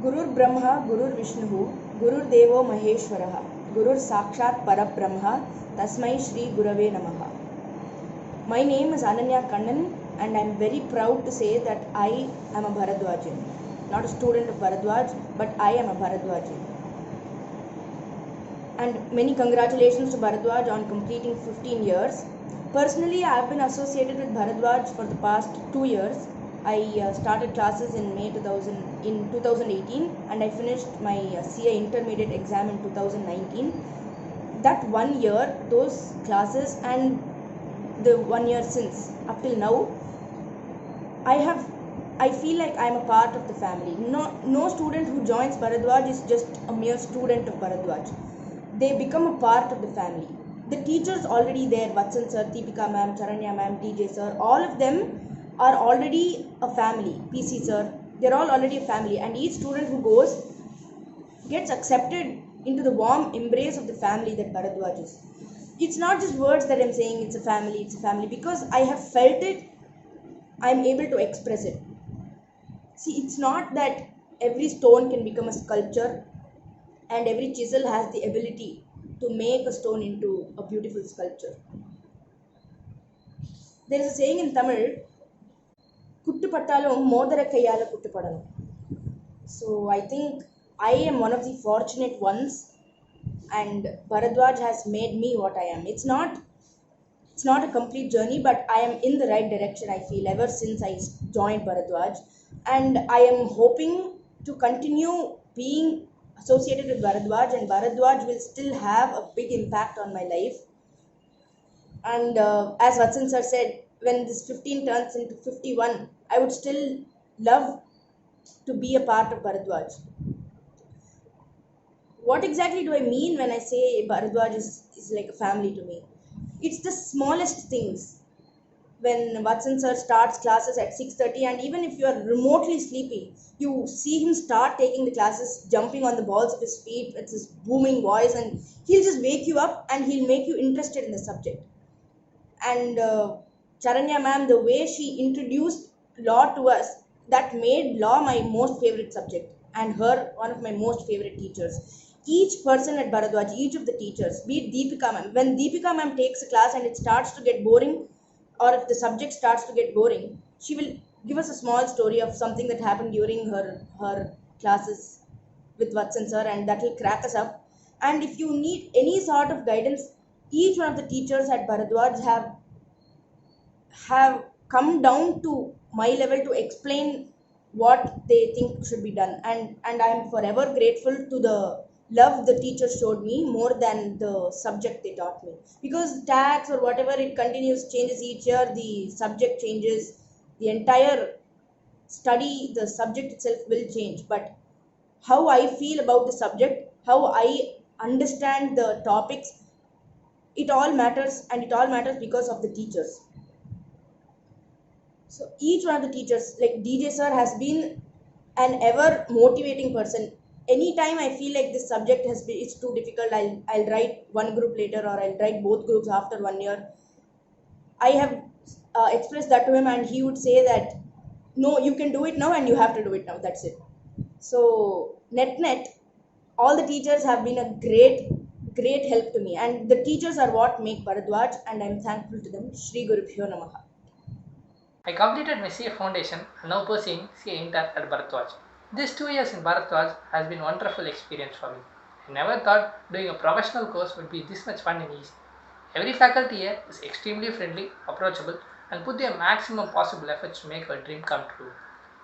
गुरुर् ब्रह्मा गुरुर्विष्णुः गुरुर्देवो महेश्वरः गुरुर्साक्षात् परब्रह्म तस्मै श्री गुरवे नमः. My name is Ananya Kannan and I am very proud to say that I am a Bharadwajan. Not a student of Bharadwaj, but I am a Bharadwajan. And many congratulations to Bharadwaj on completing 15 years. Personally, I have been associated with Bharadwaj for the past 2 years. I started classes in May 2018 and I finished my CA intermediate exam in 2019. That 1 year, those classes and the 1 year since up till now, I feel like I am a part of the family. No student who joins Bharadwaj is just a mere student of Bharadwaj. They become a part of the family. The teachers already there, Vatsan sir, Deepika ma'am, Charanya ma'am, DJ sir, all of them are already a family. PC sir, they're all already a family, and each student who goes gets accepted into the warm embrace of the family that Bharadwaj is. It's not just words that I'm saying it's a family, because I have felt it, I'm able to express it. See, it's not that every stone can become a sculpture and every chisel has the ability to make a stone into a beautiful sculpture. There is a saying in Tamil, kuttu pattalum modara kayyala kuttu padanum. So I think I am one of the fortunate ones, and Bharadwaj has made me what I am. It's not a complete journey, but I am in the right direction, I feel, ever since I joined Bharadwaj, and I am hoping to continue being associated with Bharadwaj, and Bharadwaj will still have a big impact on my life. And as Vatsan sir said, when this 15 turns into 51, I would still love to be a part of Bharadwaj. What exactly do I mean when I say Bharadwaj is like a family to me? It's the smallest things. When Vatsan sir starts classes at 6:30, and even if you are remotely sleepy, you see him start taking the classes, jumping on the balls of his feet with his booming voice, and he'll just wake you up and he'll make you interested in the subject. And Charanya ma'am, the way she introduced law to us, that made law my most favorite subject, and her one of my most favorite teachers. Each person at Bharadwaj, each of the teachers, be it Deepika ma'am, when Deepika ma'am takes a class and it starts to get boring, or if the subject starts to get boring, she will give us a small story of something that happened during her classes with Vatsan sir, and that will crack us up. And if you need any sort of guidance, each one of the teachers at Bharadwaj have come down to my level to explain what they think should be done, and I'm forever grateful to the love the teachers showed me more than the subject they taught me. Because tax or whatever, it continues, changes each year, the subject changes, the entire study, the subject itself will change, but how I feel about the subject, how I understand the topics, it all matters, and it all matters because of the teachers. So each one of the teachers, like DJ sir, has been an ever motivating person. Anytime I feel like this subject it's too difficult, I'll write one group later, or I'll write both groups after 1 year. I have expressed that to him, and he would say that no, you can do it now, and you have to do it now. That's it. So net, all the teachers have been a great help to me, and the teachers are what make Bharadwaj, and I'm thankful to them. Shri Gurubhyo Namaha. I completed my CA Foundation and now pursuing CA Inter at Bharadwaj. These 2 years in Bharadwaj has been a wonderful experience for me. I never thought doing a professional course would be this much fun and easy. Every faculty here is extremely friendly, approachable, and put their maximum possible efforts to make our dream come true.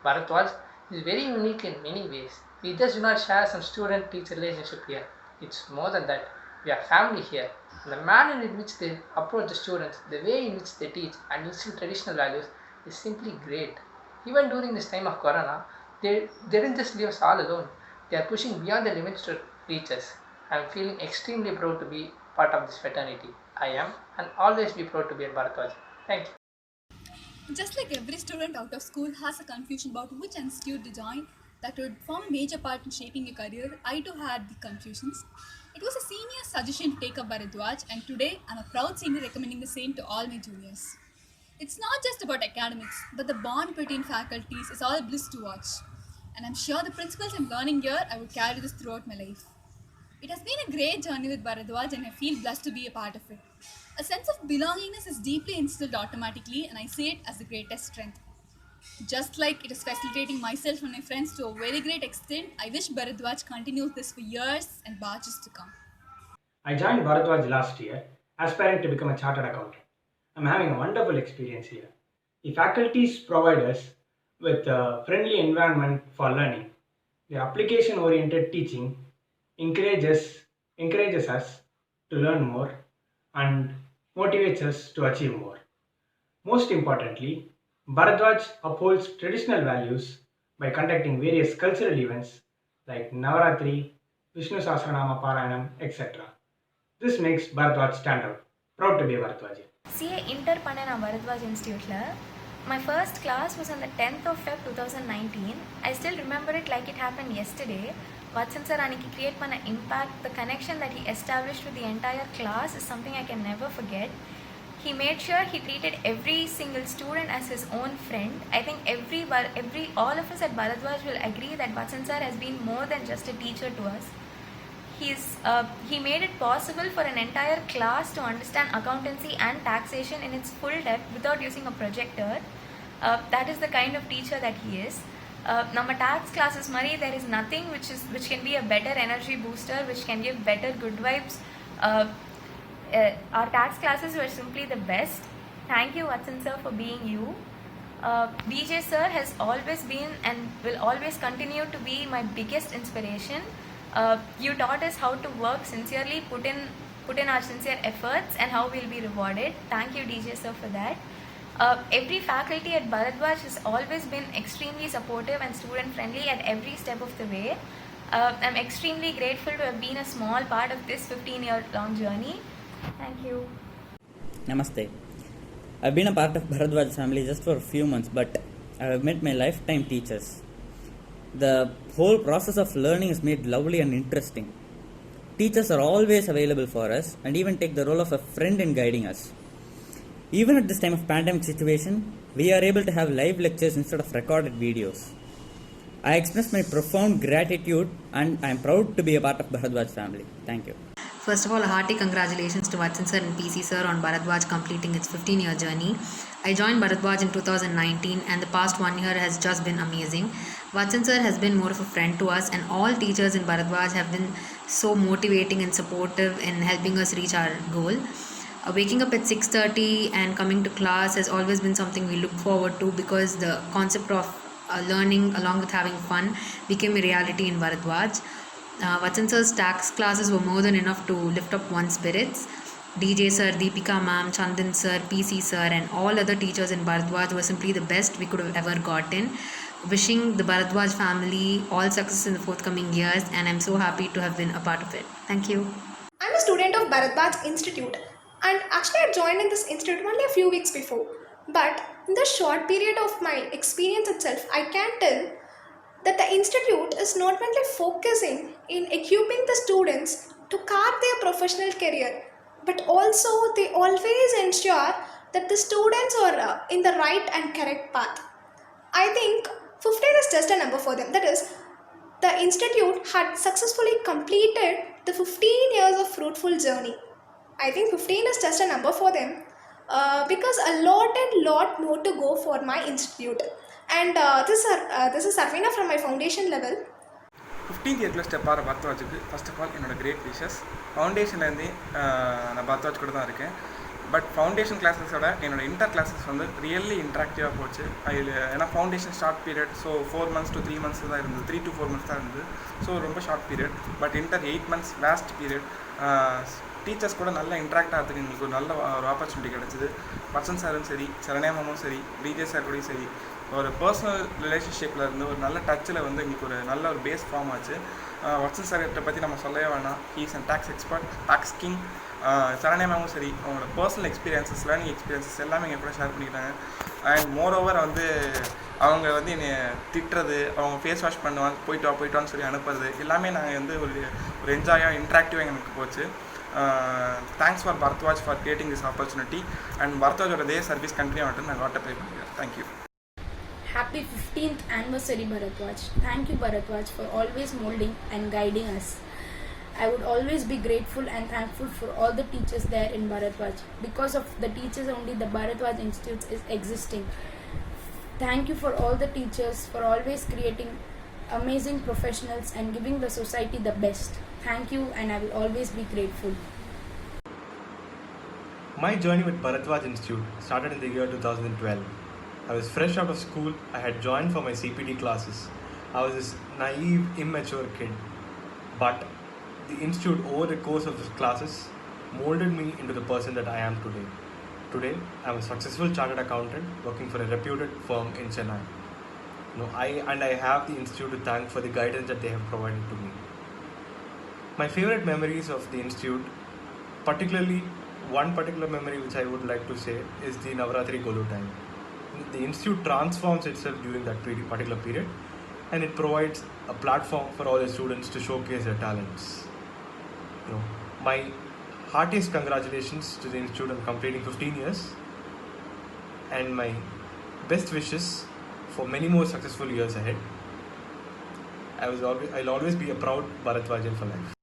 Bharadwaj is very unique in many ways. We just do not share some student-teacher relationship here. It's more than that. We are family here. And the manner in which they approach the students, the way in which they teach and instill traditional values is simply great. Even during this time of Corona, they didn't just leave us all alone. They are pushing beyond the limits to reach us. I am feeling extremely proud to be part of this fraternity. I am and always be proud to be a Bharadwaj. Thank you. Just like every student out of school has a confusion about which institute to join that would form a major part in shaping a career, I too had the confusions. It was a senior suggestion to take up Bharadwaj, and today I'm a proud senior recommending the same to all my juniors. It's not just about academics, but the bond between faculties is all bliss to watch. and I'm sure the principles I'm learning here, I would carry this throughout my life. It has been a great journey with Bharadwaj, and I feel blessed to be a part of it. A sense of belongingness is deeply instilled automatically, and I see it as the greatest strength. Just like it is facilitating myself and my friends to a very great extent, I wish Bharadwaj continues this for years and batches to come. I joined Bharatwaj last year, aspiring to become a chartered accountant. I'm having a wonderful experience here. The faculties provide us with a friendly environment for learning. The application oriented teaching encourages us to learn more and motivates us to achieve more. Most importantly, Bharadwaj upholds traditional values by conducting various cultural events like Navaratri, Vishnu Sahasranama Parayanam, etc. This makes Bharadwaj stand out. Proud to be a Bharadwaji. CA Inter பண்ண நான் பரத்வாஜ் இன்ஸ்டியூட்டில் my first class was on the 10th of Feb 2019. I still remember it like it happened yesterday. Vatsan sir அன்னைக்கு create பண்ண impact, the connection that he established with the entire class is something I can never forget. He made sure he treated every single student as his own friend. I think all of us at Bharadwaj will agree that Vatsan sir has been more than just a teacher to us. He made it possible for an entire class to understand accountancy and taxation in its full depth without using a projector. That is the kind of teacher that he is. Nama tax classes mari, there is nothing which can be a better energy booster, which can give better good vibes. Our tax classes were simply the best. Thank you, Vatsan sir, for being you. DJ sir has always been and will always continue to be my biggest inspiration. You taught us how to work sincerely, put in our sincere efforts, and how we'll be rewarded. Thank you, DJ sir, for that. Every faculty at Bharadwaj has always been extremely supportive and student friendly at every step of the way. I'm extremely grateful to have been a small part of this 15-year-long journey. Thank you. Namaste. I've been a part of Bharadwaj family just for a few months, but I've met my lifetime teachers. The whole process of learning is made lovely and interesting. Teachers are always available for us and even take the role of a friend in guiding us. Even at this time of pandemic situation, we are able to have live lectures instead of recorded videos. I express my profound gratitude and I am proud to be a part of Bharadwaj family. Thank you. First of all, a hearty congratulations to Vatsan sir and PC sir on Bharadwaj completing its 15-year journey. I joined Bharadwaj in 2019 and the past 1 year has just been amazing. Vatsan sir has been more of a friend to us, and all teachers in Bharadwaj have been so motivating and supportive in helping us reach our goal. Waking up at 6:30 and coming to class has always been something we look forward to, because the concept of learning along with having fun became a reality in Bharadwaj. Vatsan sir's tax classes were more than enough to lift up one's spirits. DJ sir, Deepika ma'am, Chandan sir, PC sir, and all other teachers in Bharadwaj were simply the best we could have ever gotten. Wishing the Bharadwaj family all success in the forthcoming years, and I'm so happy to have been a part of it. Thank you. I'm a student of Bharadwaj Institute, and actually I joined in this institute only a few weeks before. But in the short period of my experience itself, I can tell that the institute is not only focusing in equipping the students to carve their professional career, but also they always ensure that the students are in the right and correct path. I think 15 is just a number for them. That is, the institute had successfully completed the 15 years of fruitful journey. I think 15 is just a number for them, because a lot more to go for my institute. And this is Sarvina from my foundation level. 15th இயர்க்குள்ள step ஆகிற பரத்வாஜுக்கு first of all என்னோட great wishes. ஃபவுண்டேஷன்லேருந்து நான் பரத்வாஜ் கூட தான் இருக்கேன். But foundation கிளாஸஸோட என்னோட இன்டர் கிளாஸஸ் வந்து ரியல்லி இன்ட்ராக்டிவாக போச்சு. அதில் ஏன்னா foundation short period, so 4 months to 3 months தான் இருந்தது, 3 to 4 months தான் இருந்தது. ஸோ ரொம்ப short period. But inter 8 months waste period. Teachers கூட நல்லா இன்ட்ராக்ட் ஆகிறதுக்கு எங்களுக்கு ஒரு நல்ல ஒரு ஆப்பர்ச்சுனிட்டி கிடச்சிது. வசந்த் சாரும் சரி, சரண்யா மேமும் சரி, விஜய் சார் கூடயும் சரி, ஒரு பர்சனல் ரிலேஷன்ஷிப்பில் இருந்து ஒரு நல்ல டச்சில் வந்து எங்களுக்கு ஒரு நல்ல ஒரு பேஸ் ஃபார்ம் ஆச்சு. வசந்த் சார்கிட்ட பற்றி நம்ம சொல்லவே வேணாம், he's and tax expert, tax king. Saranya மேமும் சரி, அவங்களோட பர்சனல் எக்ஸ்பீரியன்ஸஸ், லேர்னிங் எக்ஸ்பீரியன்ஸஸ் எல்லாமே எங்கள் கூட ஷேர் பண்ணிக்கிட்டாங்க. அண்ட் மோரோவர் வந்து அவங்க வந்து என்னை திட்டுறது, அவங்க ஃபேஸ் வாஷ் பண்ணுவாங்க, போயிட்டு வான்னு சொல்லி அனுப்புறது எல்லாமே நாங்கள் வந்து ஒரு என்ஜாயாக இன்ட்ராக்டிவாக எனக்கு போச்சு. Thanks for Bharadwaj for creating this opportunity, and பரத்வாஜோட இதே சர்வீஸ் கண்டினியூ ஆகட்டும் நான் வாட்டர் ப்ளே பண்ணிக்கிறேன். Thank you. Happy 15th anniversary, Bharatwaj. Thank you, Bharatwaj, for always molding and guiding us. I would always be grateful and thankful for all the teachers there in Bharatwaj. Because of the teachers only, the Bharatwaj Institute is existing. Thank you for all the teachers for always creating amazing professionals and giving the society the best. Thank you, and I will always be grateful. My journey with Bharatwaj Institute started in the year 2012. I was fresh out of school. I had joined for my CPD classes. I was this naive, immature kid. But the institute, over the course of the classes, molded me into the person that I am today. Today, I am a successful chartered accountant working for a reputed firm in Chennai. I have the institute to thank for the guidance that they have provided to me. My favorite memories of the institute, particularly one particular memory which I would like to say, is the Navratri Golu time. The institute transforms itself during that particular period, and it provides a platform for all the students to showcase their talents. My heartiest congratulations to the institute on completing 15 years, and my best wishes for many more successful years ahead. I'll always be a proud Bharatwajan for life.